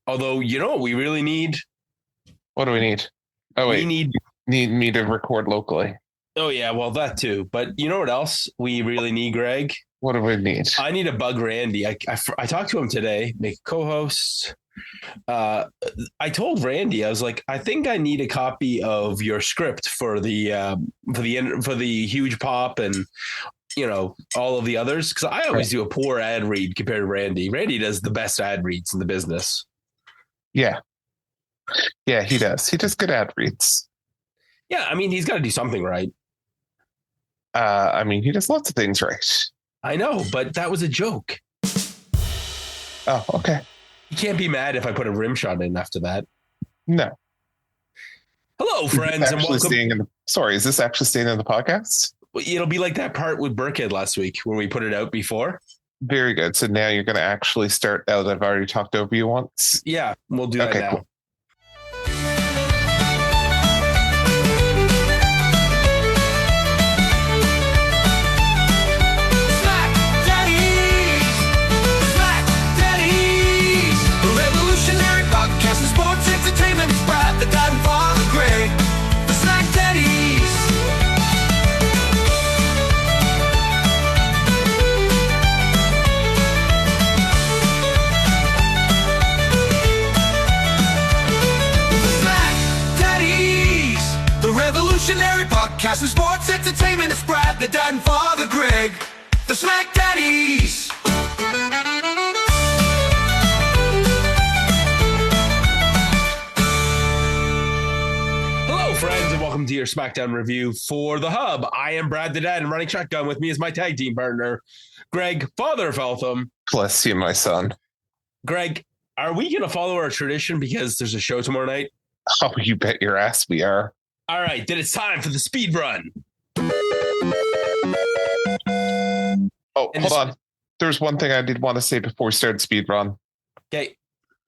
Although, you know what we really need? What do we need? Oh We wait, need, need me to record locally. oh, yeah, well, that too. But you know what else we really need, Greg? What do we need? I need to bug Randy. I talked to him today, make co-hosts. Uh, I told Randy, I was like, I think I need a copy of your script for the huge pop and all of the others, because I Right. always do a poor ad read compared to Randy. Randy does the best ad reads in the business. Yeah, yeah, he does. He does good ad reads. Yeah, I mean, he's got to do something right. I mean, he does lots of things right. I know, but that was a joke. Oh, okay. You can't be mad if I put a rim shot in after that. No. Hello, friends, and welcome. Is this actually staying in the podcast? It'll be like that part with Burkhead last week when we put it out before. Very good. So now you're going to actually start out. I've already talked over you once. Yeah, we'll do that now. Cool. Podcast and sports entertainment is Brad, the dad and father Greg, the SmackDaddies. Hello, friends, and welcome to your SmackDown review for The Hub. I am Brad, the dad, and running shotgun with me is my tag team partner, Greg, father of Eltham. Bless you, my son. Greg, are we going to follow our tradition because there's a show tomorrow night? Oh, you bet your ass we are. All right, then it's time for the speed run. Oh, hold on. There's one thing I did want to say before we started speed run. Okay.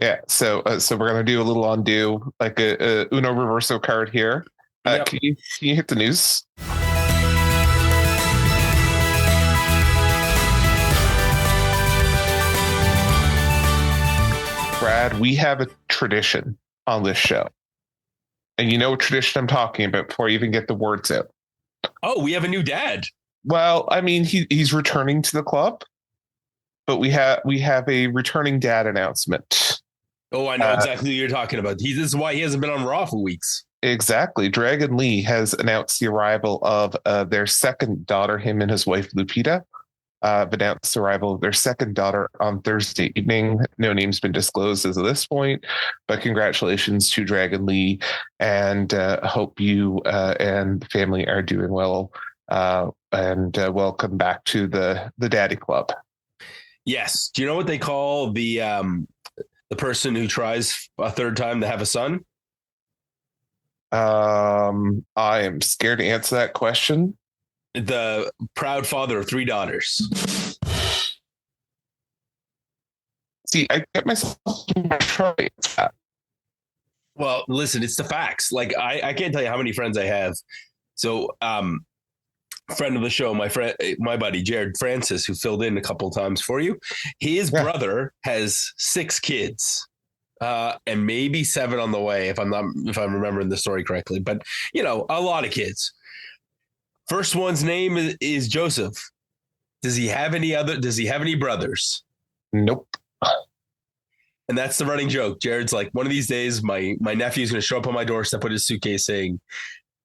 Yeah, so we're gonna do a little undo, like a Uno Reverso card here. Yep. Can you hit the news? Brad, we have a tradition on this show. And you know what tradition I'm talking about before I even get the words out. Oh, we have a new dad. Well, I mean, he's returning to the club, but we have a returning dad announcement. Oh, I know exactly what you're talking about. This is why he hasn't been on Raw for weeks. Exactly. Dragon Lee has announced the arrival of their second daughter. Him and his wife Lupita have announced the arrival of their second daughter on Thursday evening. No name's been disclosed as of this point, but congratulations to Dragon Lee, and hope you and the family are doing well. And welcome back to the Daddy Club. Yes. Do you know what they call the person who tries a third time to have a son? I am scared to answer that question. The proud father of 3 daughters. See, I get myself trying that. Well, listen, it's the facts. Like I can't tell you how many friends I have. So, friend of the show, my buddy Jared Francis, who filled in a couple of times for you. His brother has 6 kids, and maybe 7 on the way, if I'm remembering the story correctly. But a lot of kids. First one's name is Joseph. Does he have any brothers? Nope. And that's the running joke. Jared's like, one of these days, my nephew's going to show up on my doorstep with his suitcase saying,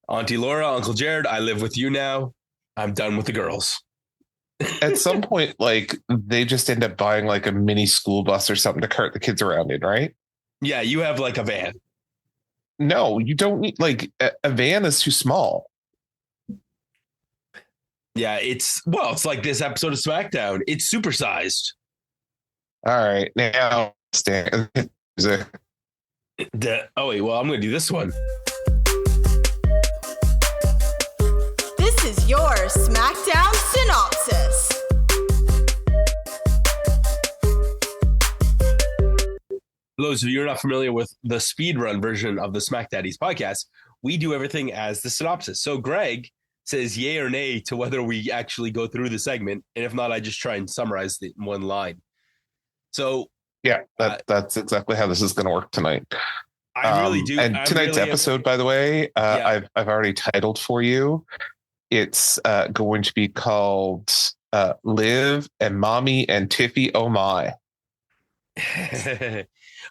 Auntie Laura, Uncle Jared, I live with you now. I'm done with the girls. At some point, like, they just end up buying like a mini school bus or something to cart the kids around in, right? Yeah, you have like a van. No, you don't need, like, a van is too small. Yeah, it's like this episode of SmackDown. It's supersized. All right, now stand. Oh wait, well, I'm going to do this one. This is your SmackDown synopsis. For those of you who are not familiar with the speedrun version of the SmackDaddies podcast, we do everything as the synopsis. So Greg says yay or nay to whether we actually go through the segment. And if not, I just try and summarize it in one line. So Yeah, that's exactly how this is going to work tonight. I really do. And tonight's episode, by the way, I've already titled for you. It's going to be called Liv and Mami and Tiffy. Oh my!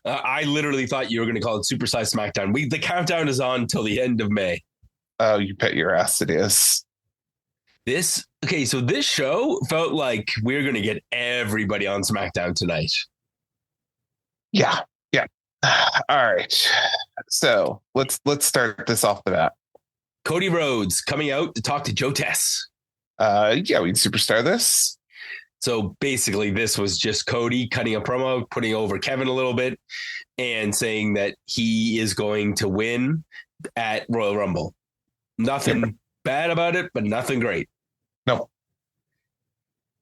I literally thought you were going to call it Supersize SmackDown. The countdown is on till the end of May. Oh, you bet your ass it is. So this show felt like we're going to get everybody on SmackDown tonight. Yeah. All right. So let's start this off the bat. Cody Rhodes coming out to talk to Joe Tess. We can superstar this. So basically, this was just Cody cutting a promo, putting over Kevin a little bit, and saying that he is going to win at Royal Rumble. Nothing bad about it, but nothing great. No.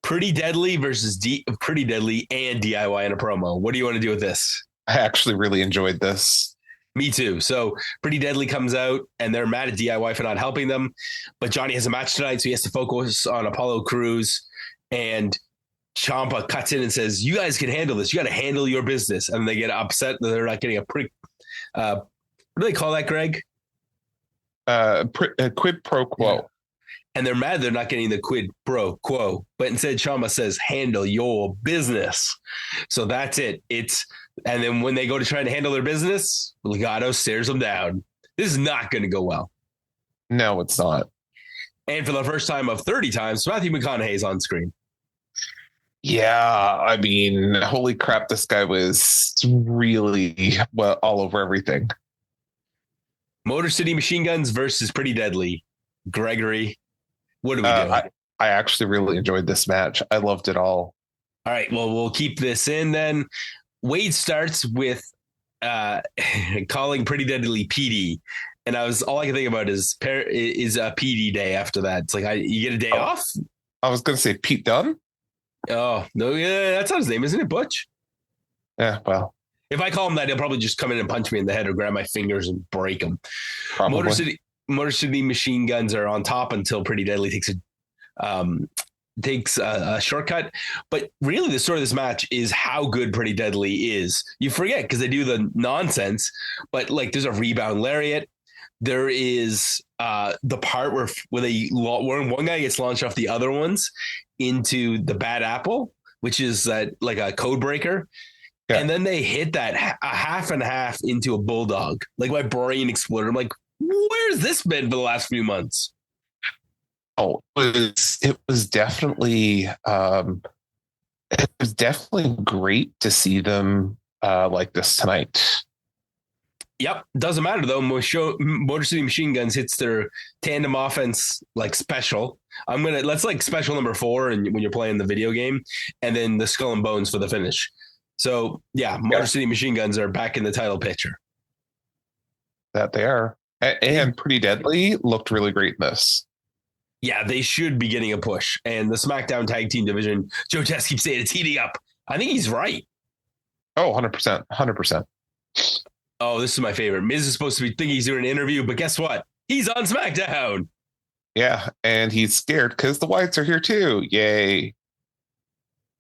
Pretty Deadly versus Pretty Deadly and DIY in a promo. What do you want to do with this? I actually really enjoyed this. Me too. So Pretty Deadly comes out and they're mad at DIY for not helping them. But Johnny has a match tonight, so he has to focus on Apollo Crews. And Ciampa cuts in and says, you guys can handle this. You got to handle your business. And they get upset that they're not getting a what do they call that, Greg? Quid pro quo. Yeah. And they're mad they're not getting the quid pro quo. But instead, Ciampa says, handle your business. So that's it. And then when they go to try to handle their business, Legado stares them down. This is not going to go well. No, it's not. And for the first time of 30 times, Matthew McConaughey's on screen. Yeah, I mean, holy crap, this guy was really all over everything. Motor City Machine Guns versus Pretty Deadly. Gregory, what do we do? I actually really enjoyed this match. I loved it all. All right, well, we'll keep this in then. Wade starts with calling Pretty Deadly PD. And all I can think about is a PD day after that. It's like, you get a day off? I was going to say Pete Dunne. Oh, no, yeah, that's not his name, isn't it, Butch? Yeah, well. If I call him that, he'll probably just come in and punch me in the head or grab my fingers and break them. Probably. Motor City Machine Guns are on top until Pretty Deadly takes a shortcut. But really, the story of this match is how good Pretty Deadly is. You forget because they do the nonsense, but like there's a rebound lariat. There is the part where one guy gets launched off the other ones into the bad apple, which is like a code breaker. Yeah. And then they hit that a half and half into a bulldog. Like my brain exploded. I'm like, where's this been for the last few months? Oh, it was definitely great to see them like this tonight. Yep. Doesn't matter though. Motor City Machine Guns hits their tandem offense like special. Let's like special number 4 and when you're playing the video game, and then the Skull and Bones for the finish. So yeah, Motor City Machine Guns are back in the title picture. That they are. And Pretty Deadly looked really great in this. Yeah, they should be getting a push. And the SmackDown Tag Team Division, Joe Tess keeps saying it's heating up. I think he's right. Oh, 100%. 100%. Oh, this is my favorite. Miz is supposed to be thinking he's doing an interview, but guess what? He's on SmackDown. Yeah, and he's scared because the Whites are here too. Yay.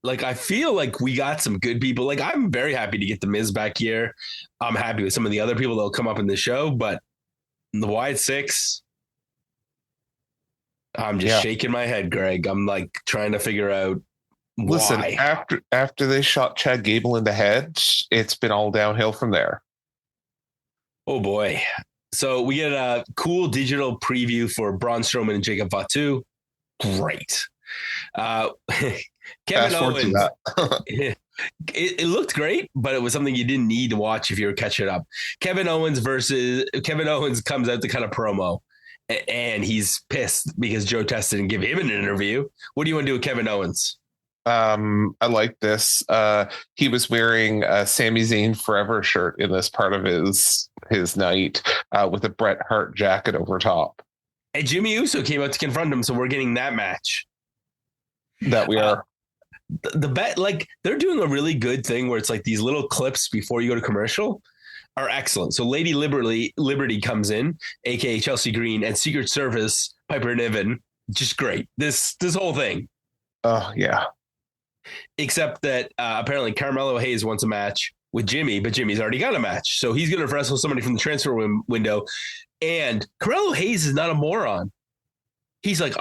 Like, I feel like we got some good people. Like, I'm very happy to get the Miz back here. I'm happy with some of the other people that will come up in the show, but the White Six, I'm just shaking my head, Greg. I'm like trying to figure out why. Listen, after they shot Chad Gable in the head, it's been all downhill from there. Oh boy. So we get a cool digital preview for Braun Strowman and Jacob Fatu. Great. Kevin Owens. It looked great, but it was something you didn't need to watch if you were catching up. Kevin Owens comes out to cut a promo, and he's pissed because Joe Tess didn't give him an interview. What do you want to do with Kevin Owens? I like this. He was wearing a Sami Zayn Forever shirt in this part of his night with a Bret Hart jacket over top. And Jimmy Uso came out to confront him, so we're getting that match. That we are. The bet, like they're doing a really good thing where it's like these little clips before you go to commercial are excellent. So Lady Liberty comes in, aka Chelsea Green, and Secret Service Piper Niven, just great. This whole thing. Oh yeah. except that apparently Carmelo Hayes wants a match with Jimmy, but Jimmy's already got a match. So he's going to wrestle somebody from the transfer window. And Carmelo Hayes is not a moron. He's like,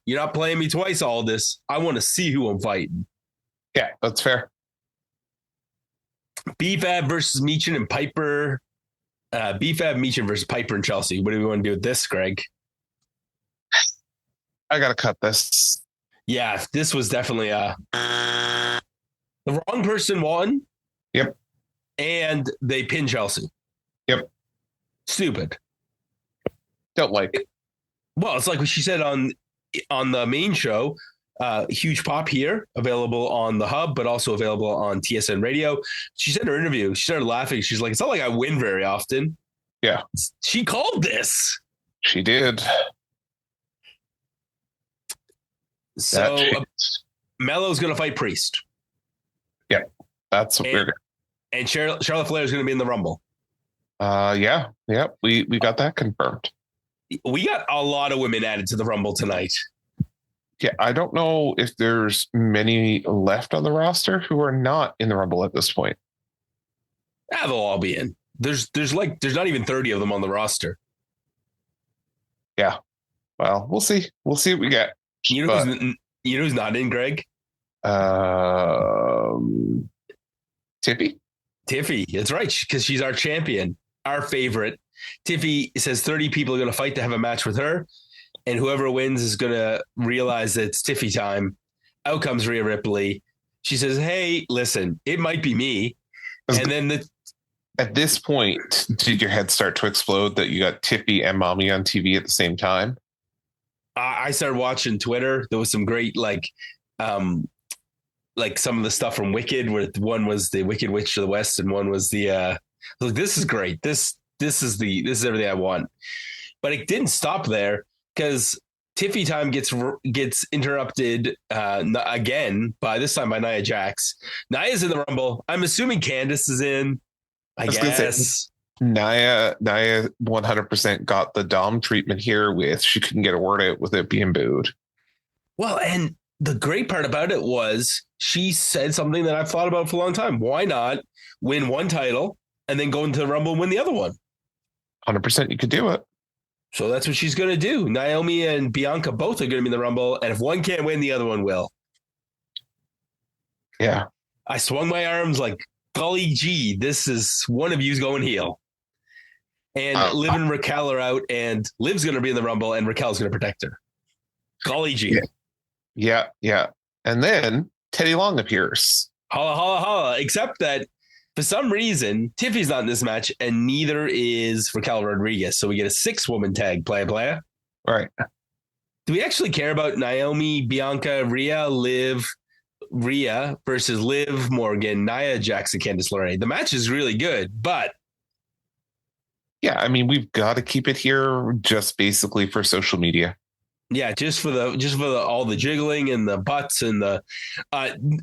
you're not playing me twice, all this. I want to see who I'm fighting. Yeah, that's fair. BFAB versus Meechin and Piper. BFAB, Meechin versus Piper and Chelsea. What do we want to do with this, Greg? I got to cut this. Yeah, this was definitely the wrong person won. Yep. And they pinned Chelsea. Yep. Stupid. Don't like it. Well, it's like what she said on the main show. Huge pop here, available on the hub, but also available on TSN radio. She said in her interview, she started laughing. She's like, it's not like I win very often. Yeah. She called this. She did. So Melo's going to fight Priest. Yeah. That's what we're. And Charlotte Flair is going to be in the Rumble. Yeah. We got that confirmed. We got a lot of women added to the Rumble tonight. Yeah, I don't know if there's many left on the roster who are not in the Rumble at this point. They'll all be in. There's not even 30 of them on the roster. Yeah. Well, we'll see. We'll see what we get. You know who's not in, Greg? Tiffy? Tiffy. That's right, because she's our champion, our favorite. Tiffy says 30 people are going to fight to have a match with her, and whoever wins is going to realize that it's Tiffy time. Out comes Rhea Ripley. She says, hey, listen, it might be me. And then at this point, did your head start to explode that you got Tiffy and Mami on TV at the same time? I started watching Twitter. There was some great, like some of the stuff from Wicked, where one was the Wicked Witch of the West, and one was the like, this is great. This is everything I want. But it didn't stop there, because Tiffy time gets interrupted again by Nia Jax. Nia's in the Rumble. I'm assuming Candice is in. I guess. Nia 100% got the Dom treatment here with she couldn't get a word out with it being booed. Well, and the great part about it was she said something that I've thought about for a long time. Why not win one title and then go into the Rumble and win the other one? 100% you could do it. So that's what she's going to do. Naomi and Bianca both are going to be in the Rumble, and if one can't win, the other one will. Yeah. I swung my arms like, golly gee, this is one of you's going heel. And Liv and Raquel are out, and Liv's going to be in the Rumble, and Raquel's going to protect her. Golly gee. Yeah. And then Teddy Long appears. Holla, holla, holla. Except that for some reason, Tiffy's not in this match, and neither is Raquel Rodriguez. So we get a 6-woman tag, playa. Right. Do we actually care about Naomi, Bianca, Rhea versus Liv Morgan, Nia Jax, and Candice LeRae? The match is really good, but yeah, I mean, we've got to keep it here just basically for social media. Yeah, just for the all the jiggling and the butts and the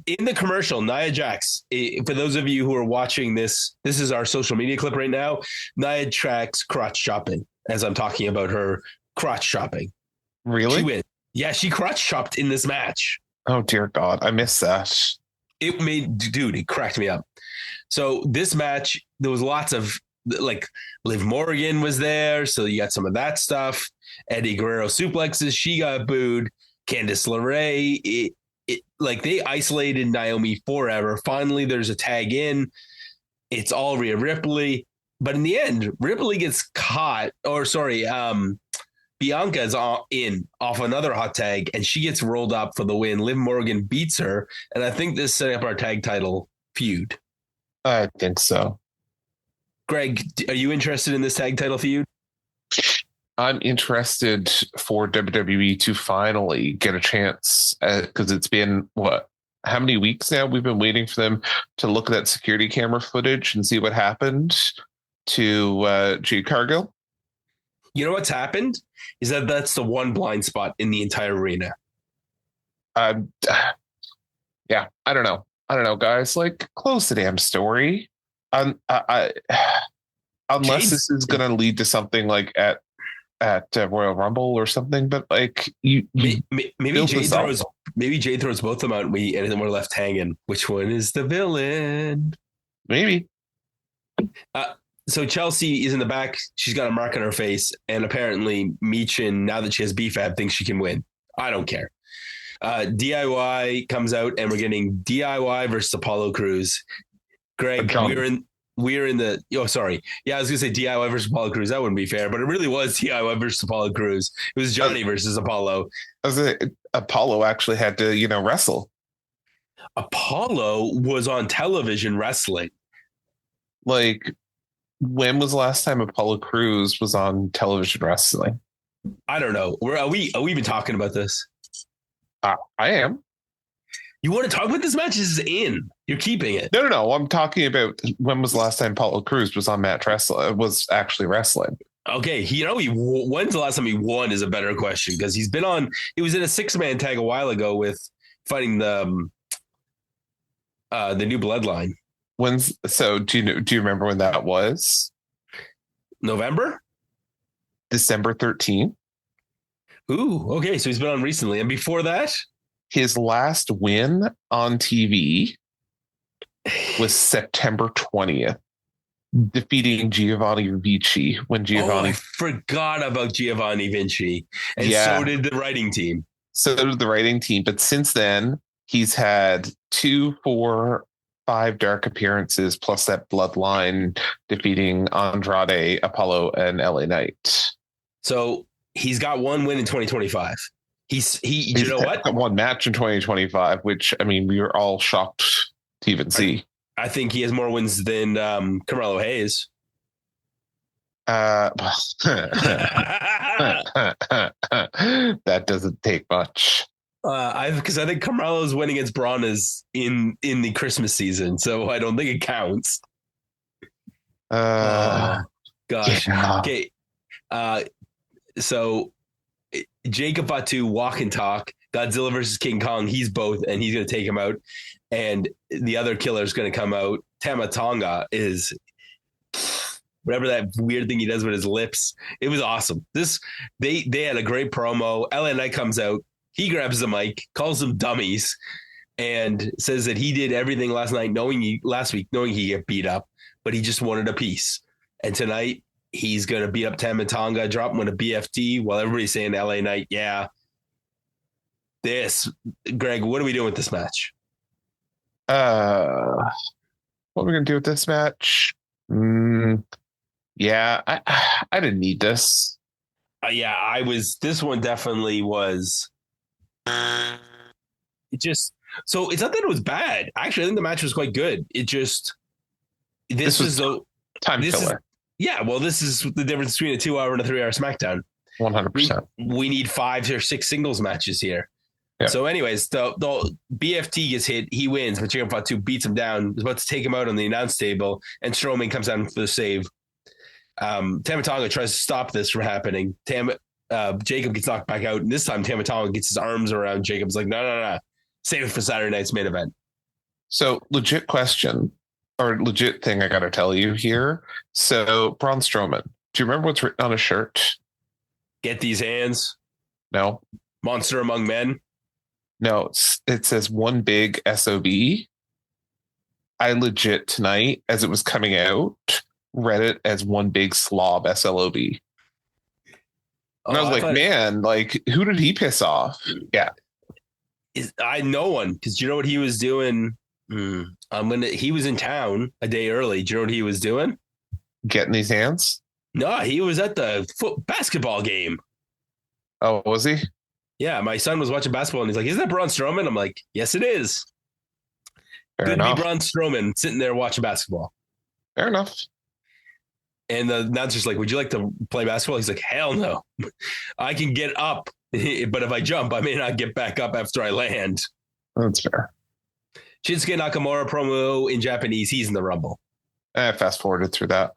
in the commercial, Nia Jax. For those of you who are watching this is our social media clip right now. Nia Jax crotch chopping as I'm talking about her crotch chopping. Really? She wins. Yeah, she crotch chopped in this match. Oh dear God, I missed that. It cracked me up. So this match, there was lots of, like, Liv Morgan was there, so you got some of that stuff. Eddie Guerrero suplexes, she got booed. Candice LeRae, like, they isolated Naomi forever. Finally, there's a tag in. It's all Rhea Ripley, but in the end, Ripley gets caught. Bianca is in off another hot tag, and she gets rolled up for the win. Liv Morgan beats her, and I think this set up our tag title feud. I think so. Greg, are you interested in this tag title feud? I'm interested for WWE to finally get a chance, because it's been, how many weeks now we've been waiting for them to look at that security camera footage and see what happened to Jade Cargill. You know what's happened is that's the one blind spot in the entire arena. Yeah, I don't know, guys. Like, close the damn story. Unless this is going to lead to something like at at Royal Rumble or something. But like maybe Jade throws both of them out, and then we're left hanging. Which one is the villain? Maybe. So Chelsea is in the back. She's got a mark on her face, and apparently Meechin, now that she has BFAB, thinks she can win. I don't care. DIY comes out, and we're getting DIY versus Apollo Crews. Greg, we're in the. Oh, sorry. Yeah, I was gonna say DIY versus Apollo Crews. That wouldn't be fair, but it really was DIY versus Apollo Crews. It was Johnny versus Apollo. Apollo actually had to, wrestle. Apollo was on television wrestling. Like, when was the last time Apollo Crews was on television wrestling? I don't know. Are we even talking about this? I am. You want to talk about this match? This is in. You're keeping it. No. I'm talking about when was the last time Apollo Crews was on match wrestling? Was actually wrestling. Okay, when's the last time he won is a better question, because he was in a 6-man tag a while ago with fighting the new bloodline. Do you remember when that was? November? December 13th. Ooh, okay. So he's been on recently. And before that? His last win on TV was September 20th, defeating Giovanni Vinci when Giovanni... I forgot about Giovanni Vinci. And so did the writing team. But since then, he's had 2, 4, 5 dark appearances, plus that bloodline defeating Andrade, Apollo, and LA Knight. So he's got one win in 2025. He's you know what? Got one match in 2025, which, I mean, we were all shocked to even see. I think he has more wins than Carmelo Hayes. That doesn't take much. Because I think Carmelo's win against Braun is in the Christmas season, so I don't think it counts. Gosh. Yeah. Okay. So Jacob Fatu, walk and talk. Godzilla versus King Kong. He's both, and he's going to take him out. And the other killer is going to come out. Tama Tonga is whatever that weird thing he does with his lips. It was awesome. They had a great promo. LA Knight comes out. He grabs the mic, calls them dummies, and says that he did everything last week knowing he get beat up, but he just wanted a piece. And tonight he's going to beat up Tama Tonga, drop him with a BFT while everybody's saying LA Knight. Yeah. Greg, what are we doing with this match? What are we going to do with this match? Yeah, I didn't need this. This one definitely was. So it's not that it was bad. Actually, I think the match was quite good. It just this was time filler. This is the difference between a 2-hour and a 3-hour SmackDown. 100%. We need 5 or 6 singles matches here. Yeah. So, anyways, the BFT gets hit. He wins, but Jacob Fatu beats him down. Is about to take him out on the announce table, and Strowman comes down for the save. Tama Tonga tries to stop this from happening. Jacob gets knocked back out, and this time Tama Tonga gets his arms around Jacob's like, no. Save it for Saturday night's main event. So, legit question, or legit thing I got to tell you here. So, Braun Strowman, do you remember what's written on his shirt? Get these hands. No. Monster among men. No, it says one big SOB. I legit tonight, as it was coming out, read it as one big slob SLOB. And I was like, man, like, who did he piss off? Yeah. I know one, because you know what he was doing? He was in town a day early. Do you know what he was doing? Getting these hands? No, he was at the basketball game. Oh, was he? Yeah, my son was watching basketball, and he's like, isn't that Braun Strowman? I'm like, yes, it is. Fair Good enough. to be Braun Strowman sitting there watching basketball. Fair enough. And the announcer's like, would you like to play basketball? He's like, hell no. I can get up, but if I jump, I may not get back up after I land. That's fair. Shinsuke Nakamura promo in Japanese. He's in the Rumble. I fast forwarded through that.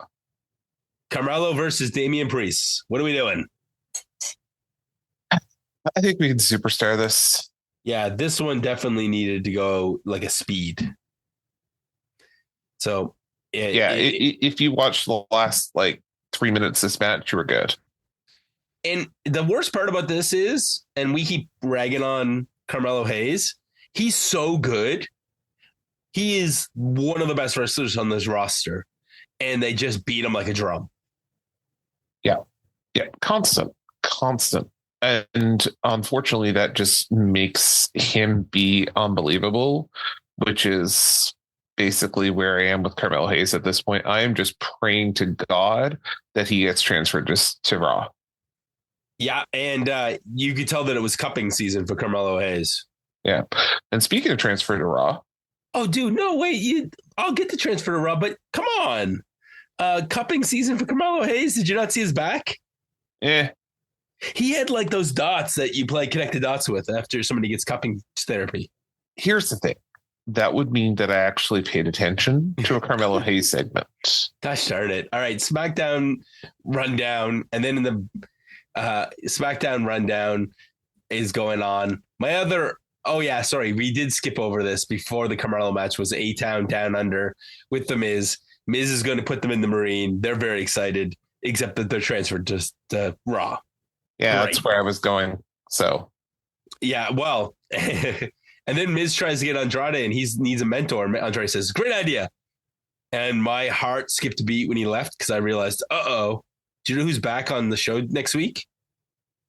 Carmelo versus Dameon Priest. What are we doing? I think we can superstar this. Yeah, this one definitely needed to go like a speed. So, if you watch the last 3 minutes of this match, you were good. And the worst part about this is, and we keep ragging on Carmelo Hayes, he's so good. He is one of the best wrestlers on this roster, and they just beat him like a drum. Yeah. Constant. And unfortunately, that just makes him be unbelievable, which is basically where I am with Carmelo Hayes at this point. I am just praying to God that he gets transferred just to Raw. Yeah, and you could tell that it was cupping season for Carmelo Hayes. Yeah. And speaking of transfer to Raw. Oh, dude, no, wait. I'll get the transfer to Raw, but come on. Cupping season for Carmelo Hayes. Did you not see his back? Yeah. He had like those dots that you play connect the dots with after somebody gets cupping therapy. Here's the thing. That would mean that I actually paid attention to a Carmelo Hayes segment. Gosh darn it. All right. SmackDown rundown. And then in the SmackDown rundown is going on. We did skip over this before the Carmelo match was A-Town Down Under with the Miz. Miz is going to put them in the Marine. They're very excited, except that they're transferred to Raw. Yeah, Great. That's where I was going. So, yeah, well, and then Miz tries to get Andrade and he needs a mentor. Andrade says, great idea. And my heart skipped a beat when he left because I realized, do you know who's back on the show next week?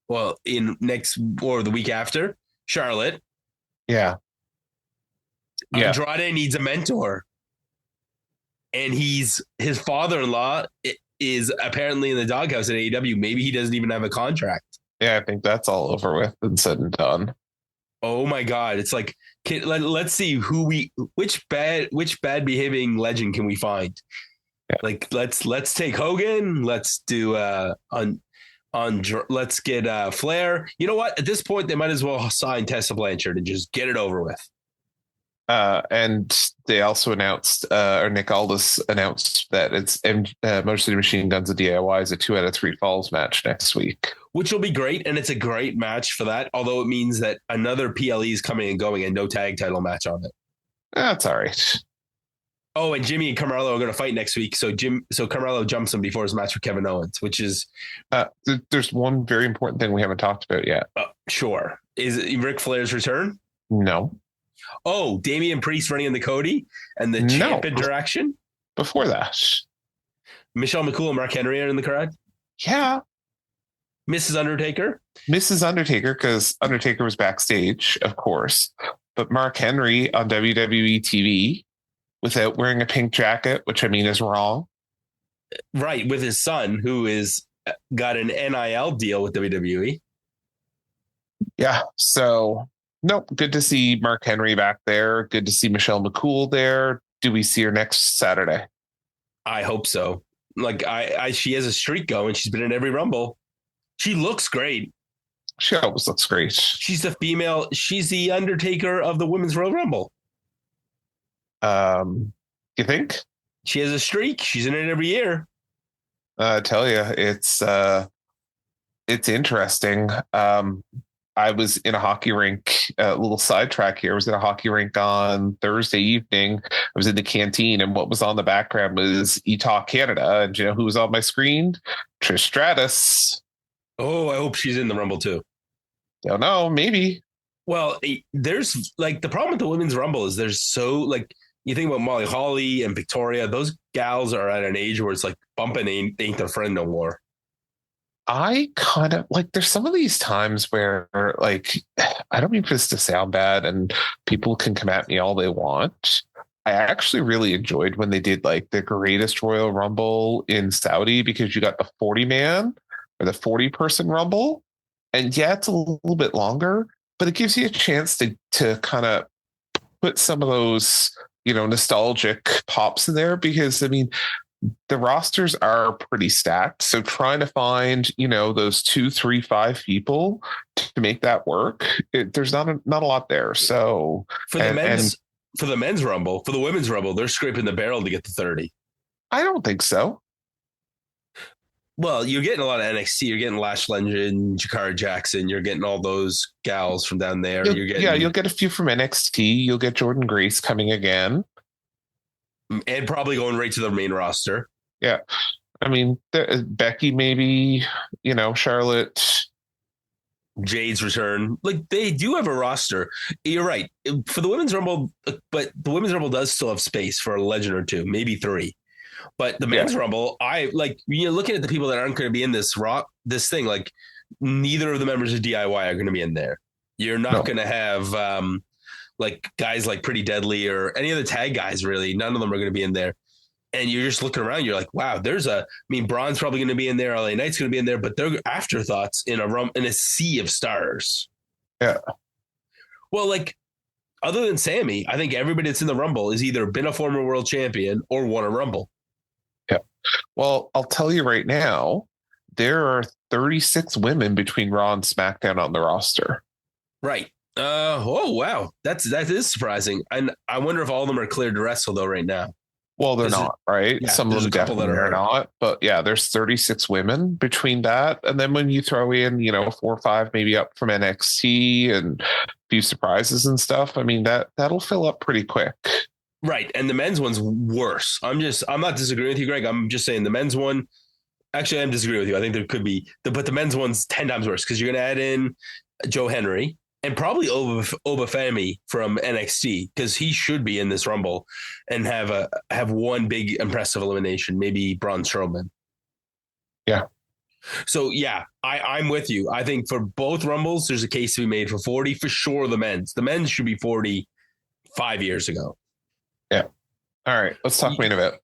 Well, the week after? Charlotte. Yeah. Andrade needs a mentor. And his father-in-law is apparently in the doghouse at AEW. Maybe he doesn't even have a contract. Yeah, I think that's all over with and said and done. Oh my God. It's like, let's see which bad behaving legend can we find? Yeah. Like, let's take Hogan. Let's do, let's get Flair. You know what? At this point, they might as well sign Tessa Blanchard and just get it over with. And they also announced, or Nick Aldis announced that it's Motor City Machine Guns and DIY is a 2 out of 3 falls match next week, which will be great. And it's a great match for that. Although it means that another PLE is coming and going and no tag title match on it. That's all right. Oh, and Jimmy and Carmelo are going to fight next week. So Carmelo jumps him before his match with Kevin Owens, which is there's one very important thing we haven't talked about yet. Sure. Is it Ric Flair's return? No. Oh, Dameon Priest running into Cody and the champ interaction? Before that. Michelle McCool and Mark Henry are in the crowd? Yeah. Mrs. Undertaker, because Undertaker was backstage, of course. But Mark Henry on WWE TV without wearing a pink jacket, which I mean is wrong. Right, with his son, who is got an NIL deal with WWE. Yeah, so... Nope. Good to see Mark Henry back there. Good to see Michelle McCool there. Do we see her next Saturday? I hope so. Like she has a streak going. She's been in every Rumble. She looks great. She always looks great. She's the Undertaker of the Women's Royal Rumble. You think? She has a streak. She's in it every year. I tell you, it's interesting. I was in a hockey rink, a little sidetrack here. I was in a hockey rink on Thursday evening. I was in the canteen, and what was on the background was eTalk Canada. And you know who was on my screen? Trish Stratus. Oh, I hope she's in the Rumble too. Don't know, maybe. Well, there's like the problem with the Women's Rumble is there's so like you think about Molly Holly and Victoria, those gals are at an age where it's like bumping ain't their friend no more. I kind of like there's some of these times where like I don't mean for this to sound bad and people can come at me all they want. I actually really enjoyed when they did like the greatest Royal Rumble in Saudi because you got the 40-man or the 40-person Rumble. And yeah, it's a little bit longer, but it gives you a chance to kind of put some of those, nostalgic pops in there because I mean, the rosters are pretty stacked. So trying to find, those 2, 3, 5 people to make that work, there's not a lot there. So for the men's Rumble, for the Women's Rumble, they're scraping the barrel to get to 30. I don't think so. Well, you're getting a lot of NXT. You're getting Lash Legend, Jakara Jackson. You're getting all those gals from down there. You'll get a few from NXT. You'll get Jordan Grace coming again. And probably going right to the main roster. Yeah. I mean, Becky, maybe, Charlotte. Jade's return. Like, they do have a roster. You're right. For the Women's Rumble, but the Women's Rumble does still have space for a legend or two, maybe three. But the Men's Rumble, looking at the people that aren't going to be in this thing, like, neither of the members of DIY are going to be in there. You're not going to have like guys like Pretty Deadly or any of the tag guys, really. None of them are going to be in there. And you're just looking around. You're like, wow, Braun's probably going to be in there. LA Knight's going to be in there, but they're afterthoughts in a sea of stars. Yeah. Well, like, other than Sammy, I think everybody that's in the Rumble has either been a former world champion or won a Rumble. Yeah. Well, I'll tell you right now, there are 36 women between Raw and SmackDown on the roster. Right. Oh, wow. That is surprising. And I wonder if all of them are cleared to wrestle, though, right now. Well, they're not, right? Yeah, some of them definitely are not. But yeah, there's 36 women between that. And then when you throw in, 4 or 5, maybe up from NXT and a few surprises and stuff, I mean, that'll fill up pretty quick. Right. And the men's one's worse. I'm not disagreeing with you, Greg. I'm just saying the men's one. Actually, I'm disagreeing with you. I think there could be, but the men's one's 10 times worse because you're going to add in Joe Henry and probably Obafemi from NXT because he should be in this Rumble and have one big impressive elimination, maybe Braun Strowman. Yeah. So yeah, I'm with you. I think for both Rumbles, there's a case to be made for 40 for sure. The men's should be 40 5 years ago. Yeah. All right. Let's talk main event.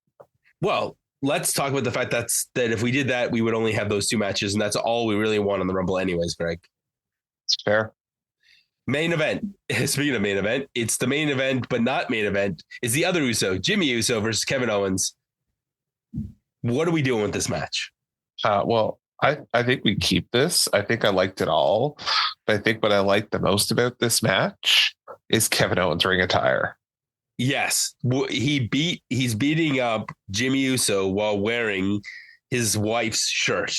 Well, let's talk about the fact that if we did that, we would only have those two matches, and that's all we really want in the Rumble anyways, Greg. It's fair. Main event. Speaking of main event, it's the main event, but not main event. It's the other Uso, Jimmy Uso versus Kevin Owens. What are we doing with this match? Well, I think we keep this. I think I liked it all. But I think what I liked the most about this match is Kevin Owens' ring attire. Yes. He's beating up Jimmy Uso while wearing his wife's shirt.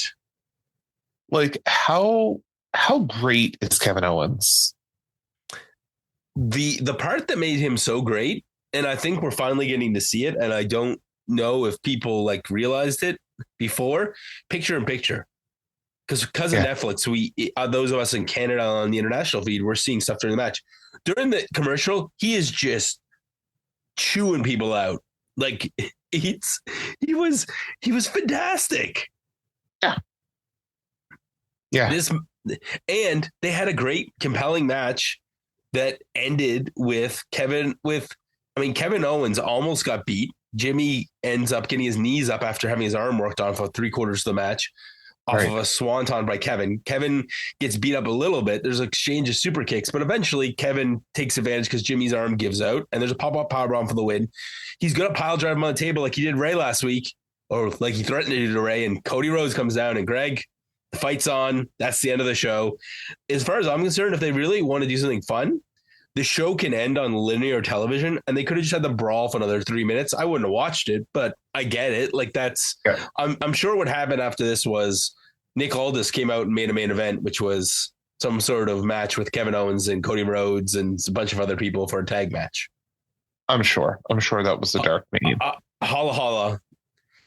Like, how great is Kevin Owens? The part that made him so great, and I think we're finally getting to see it, and I don't know if people like realized it before, picture in picture. Because of Netflix, we those of us in Canada on the international feed, we're seeing stuff during the match. During the commercial, he is just chewing people out. Like he was fantastic. Yeah. Yeah. And they had a great, compelling match that ended with Kevin Owens almost got beat. Jimmy ends up getting his knees up after having his arm worked on for 3/4 of the match off of a swanton by Kevin. Kevin gets beat up a little bit. There's an exchange of super kicks, but eventually Kevin takes advantage because Jimmy's arm gives out and there's a pop-up powerbomb for the win. He's going to pile drive him on the table like he did Ray last week, or like he threatened to do to Ray, and Cody Rhodes comes down, and Greg, the fight's on. That's the end of the show. As far as I'm concerned, if they really want to do something fun, the show can end on linear television, and they could have just had the brawl for another 3 minutes. I wouldn't have watched it, but I get it. Like I'm sure what happened after this was Nick Aldis came out and made a main event, which was some sort of match with Kevin Owens and Cody Rhodes and a bunch of other people for a tag match. I'm sure that was the dark main. Holla holla.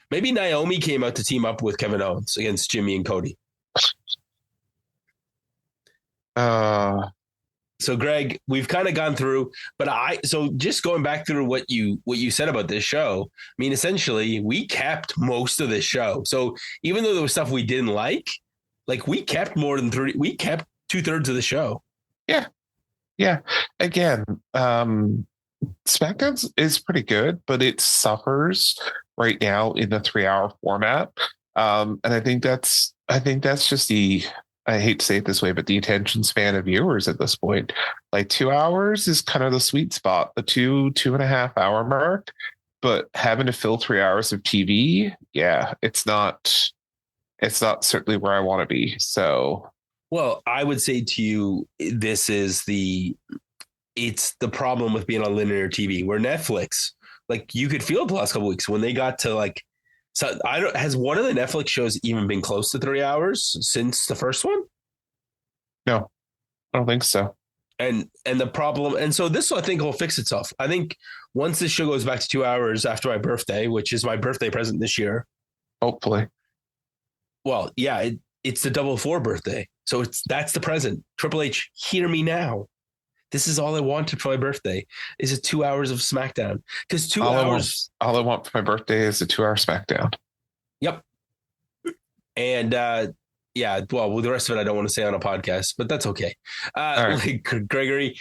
Maybe Naomi came out to team up with Kevin Owens against Jimmy and Cody. So Greg, we've kind of gone through, but so just going back through what you said about this show, I mean, essentially we kept most of this show. So even though there was stuff we didn't like we kept more than 30, we kept 2/3 of the show. Yeah. Yeah. Again, SmackDown is pretty good, but it suffers right now in the 3-hour format. And I think that's just I hate to say it this way, but the attention span of viewers at this point, like 2 hours is kind of the sweet spot, the 2.5 hour mark. But having to fill 3 hours of TV, yeah, it's not certainly where I want to be. So, well, I would say to you, it's the problem with being on linear TV, where Netflix, like you could feel it the last couple of weeks when they got to like. So has one of the Netflix shows even been close to 3 hours since the first one? No, I don't think so. And the problem, and so this I think will fix itself. I think once this show goes back to 2 hours after my birthday, which is my birthday present this year, Hopefully. Well, yeah, it's the 4 birthday. So that's the present. Triple H, hear me now. This is all I wanted for my birthday is a 2 hours of SmackDown. Because 2 hours. All I want for my birthday is a 2-hour SmackDown. Yep. And yeah, well, with the rest of it, I don't want to say on a podcast, but that's okay. Right. Like Gregory,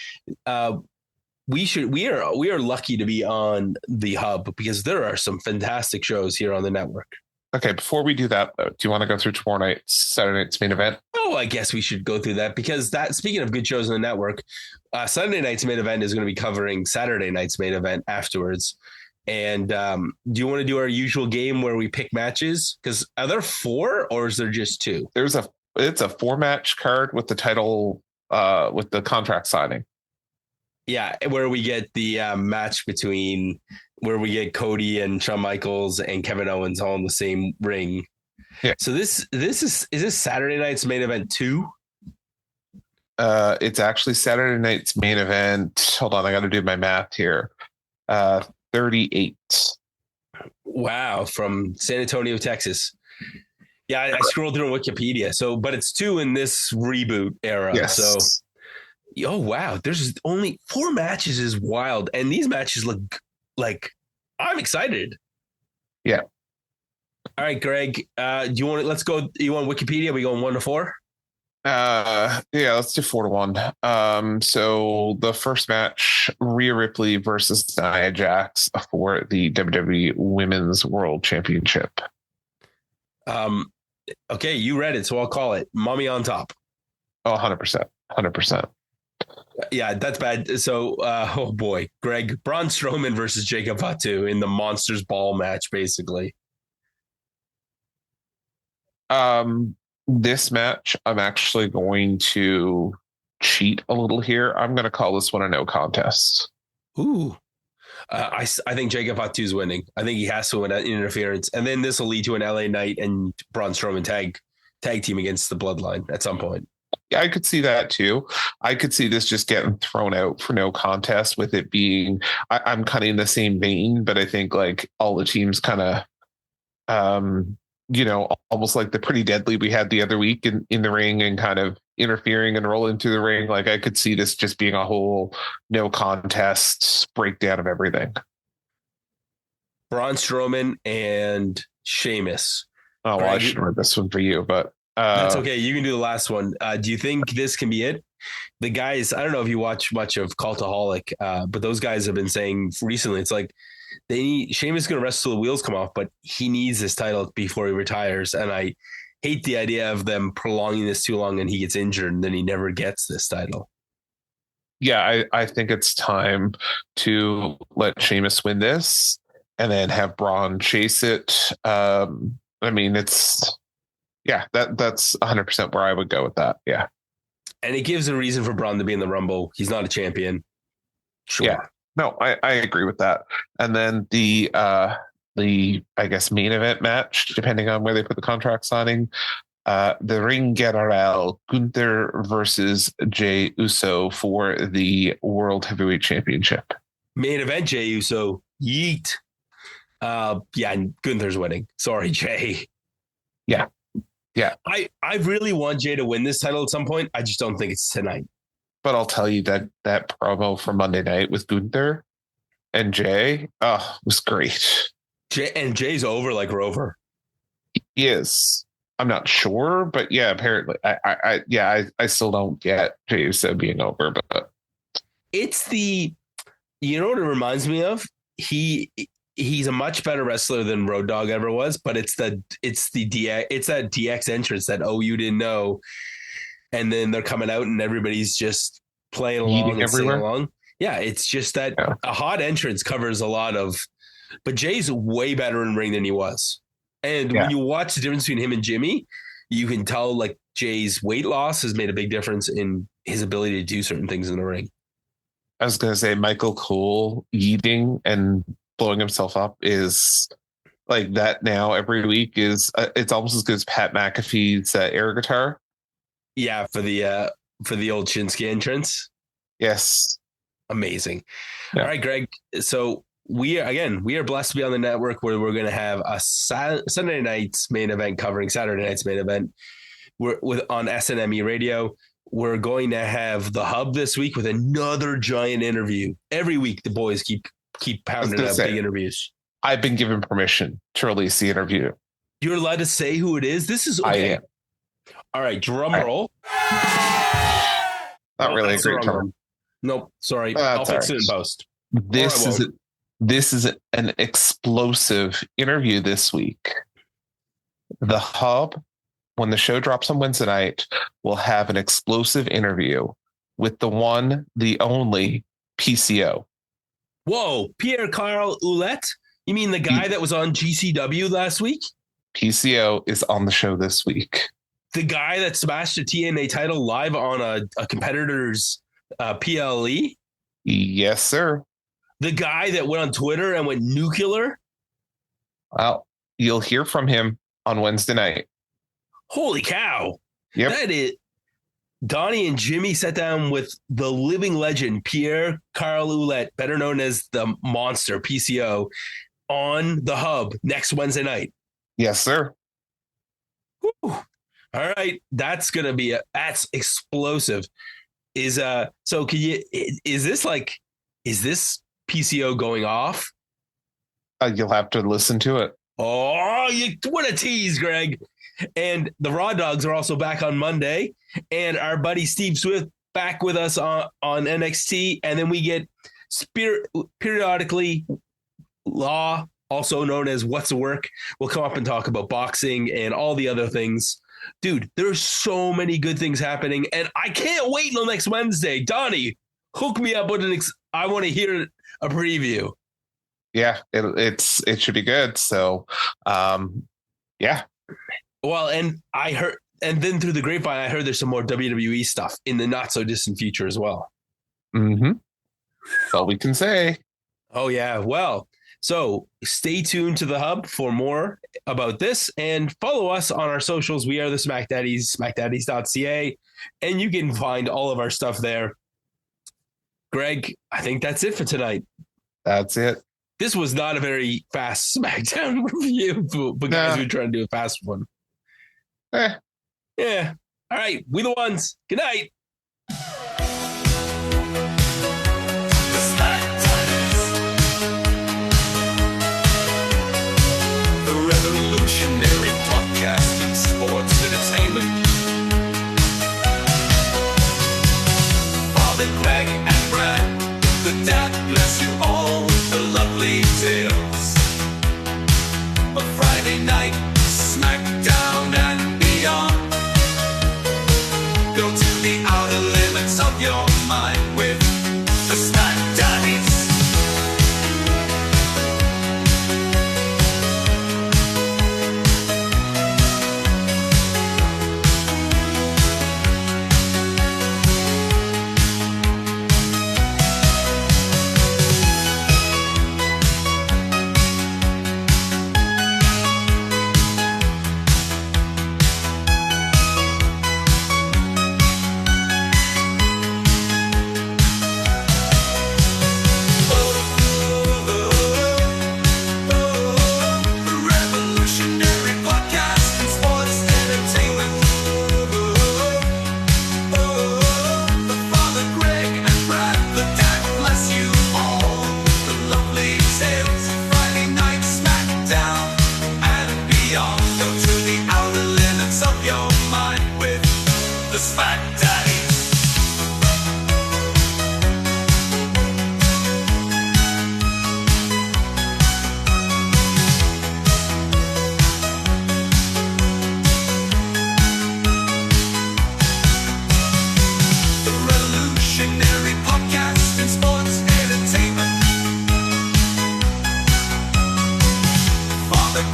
we are lucky to be on the hub because there are some fantastic shows here on the network. Okay, before we do that, though, do you want to go through Saturday night's main event? Oh, I guess we should go through that because speaking of good shows on the network, Sunday night's main event is going to be covering Saturday night's main event afterwards. And do you want to do our usual game where we pick matches? Because are there 4 or is there just 2? It's a 4-match card with the title, with the contract signing. Yeah, where we get the match between where we get Cody and Shawn Michaels and Kevin Owens all in the same ring. Yeah. So is this Saturday night's main event 2? It's actually Saturday night's main event. Hold on, I got to do my math here. 38. Wow, from San Antonio, Texas. Yeah, I scrolled through Wikipedia. So, but it's 2 in this reboot era. Yes. So, oh wow, there's only 4 matches is wild, and these matches look like I'm excited. Yeah. All right, Greg. Do you want? Let's go. You want Wikipedia? We going 1 to 4? Yeah, let's do 4-1. So the first match, Rhea Ripley versus Nia Jax for the WWE Women's World Championship. Okay, you read it, so I'll call it Mami on top. Oh, 100%. Yeah, that's bad. So, oh boy, Greg, Braun Strowman versus Jacob Fatu in the Monsters Ball match, basically. This match, I'm actually going to cheat a little here. I'm going to call this one a no contest. Ooh. I think Jacob Fatu's winning. I think he has to win an interference. And then this will lead to an LA Knight and Braun Strowman tag team against the Bloodline at some point. Yeah, I could see that too. I could see this just getting thrown out for no contest with it being, I'm kind of in the same vein, but I think like all the teams kind of, almost like the Pretty Deadly we had the other week in the ring and kind of interfering and rolling through the ring. Like I could see this just being a whole no contest breakdown of everything. Braun Strowman and Sheamus. Oh, well, I should read this one for you, but that's okay. You can do the last one. Do you think this can be it? The guys, I don't know if you watch much of Cultaholic, but those guys have been saying recently, it's like Sheamus is going to wrestle till the wheels come off, but he needs this title before he retires. And I hate the idea of them prolonging this too long and he gets injured and then he never gets this title. Yeah, I think it's time to let Sheamus win this and then have Braun chase it. That's 100% where I would go with that. Yeah. And it gives a reason for Braun to be in the Rumble. He's not a champion. Sure. Yeah. No, I agree with that. And then the I guess main event match, depending on where they put the contract signing, the Ring General Gunther versus Jey Uso for the World Heavyweight Championship. Main event, Jey Uso. Yeet. Yeah, Gunther's winning. Sorry, Jey. Yeah. I really want Jey to win this title at some point. I just don't think it's tonight. But I'll tell you that promo from Monday night with Gunther and Jey, was great. Jay's over like Rover. He is. I'm not sure, but yeah, apparently, I still don't get Jey Uso being over, but it's you know what it reminds me of? He's a much better wrestler than Road Dogg ever was, but it's that DX entrance that you didn't know. And then they're coming out and everybody's just playing along and singing along. Yeah, it's just that a hot entrance covers a lot of, but Jay's way better in ring than he was. And when you watch the difference between him and Jimmy, you can tell like Jay's weight loss has made a big difference in his ability to do certain things in the ring. I was going to say Michael Cole eating and blowing himself up is like that now every week is it's almost as good as Pat McAfee's air guitar. Yeah, for the old Shinsuke entrance. Yes. Amazing. Yeah. All right, Greg. So we are blessed to be on the network where we're going to have a Sunday night's main event covering Saturday night's main event. We're on SNME Radio. We're going to have the Hub this week with another giant interview. Every week, the boys keep pounding out big interviews. I've been given permission to release the interview. You're allowed to say who it is? This is okay. I am. All right, drum roll. Not really a great term. Nope, sorry. I'll fix it in post. This is an explosive interview this week. The Hub, when the show drops on Wednesday night, will have an explosive interview with the one, the only PCO. Whoa, Pierre-Carl Ouellette? You mean the guy that was on GCW last week? PCO is on the show this week. The guy that smashed a TNA title live on a competitor's PLE? Yes, sir. The guy that went on Twitter and went nuclear? Well, you'll hear from him on Wednesday night. Holy cow. Yep. That is. Donnie and Jimmy sat down with the living legend, Pierre-Carl Ouellette, better known as the Monster, PCO, on the Hub next Wednesday night. Yes, sir. Woo. All right. That's going to be that's explosive. Is this PCO going off? You'll have to listen to it. Oh, what a tease, Greg. And the Raw Dogs are also back on Monday. And our buddy Steve Swift back with us on NXT. And then we get periodically Law, also known as What's the Work. We'll come up and talk about boxing and all the other things. Dude, there's so many good things happening. And I can't wait until next Wednesday. Donnie, hook me up with I want to hear a preview. Yeah, it should be good. So, yeah. Well, and I heard, and then through the grapevine, I heard there's some more WWE stuff in the not so distant future as well. Mm-hmm. That's all we can say. Oh yeah. Well, so stay tuned to the Hub for more about this and follow us on our socials. We are the SmackDaddies, SmackDaddies.ca, and you can find all of our stuff there. Greg, I think that's it for tonight. That's it. This was not a very fast SmackDown review, but guys, we're trying to do a fast one. Yeah. All right. We the ones. Good night. The revolutionary podcast in sports entertainment. Father Greg and Brad, the dad bless you all, the lovely tales. A Friday night, SmackDown and beyond. Go to the outer limits of your mind with the SmackDaddies.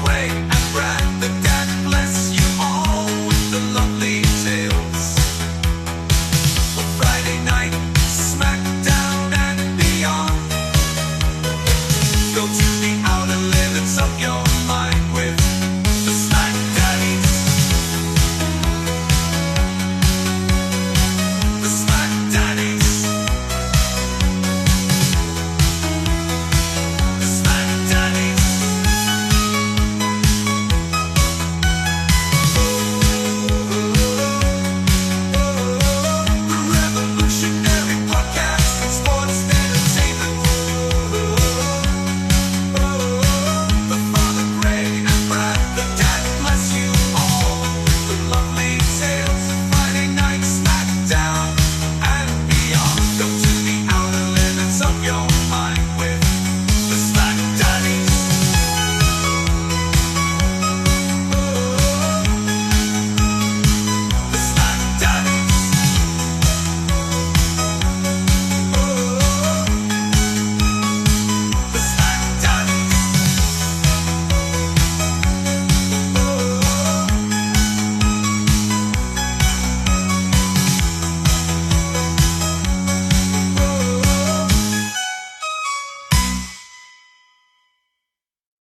Greg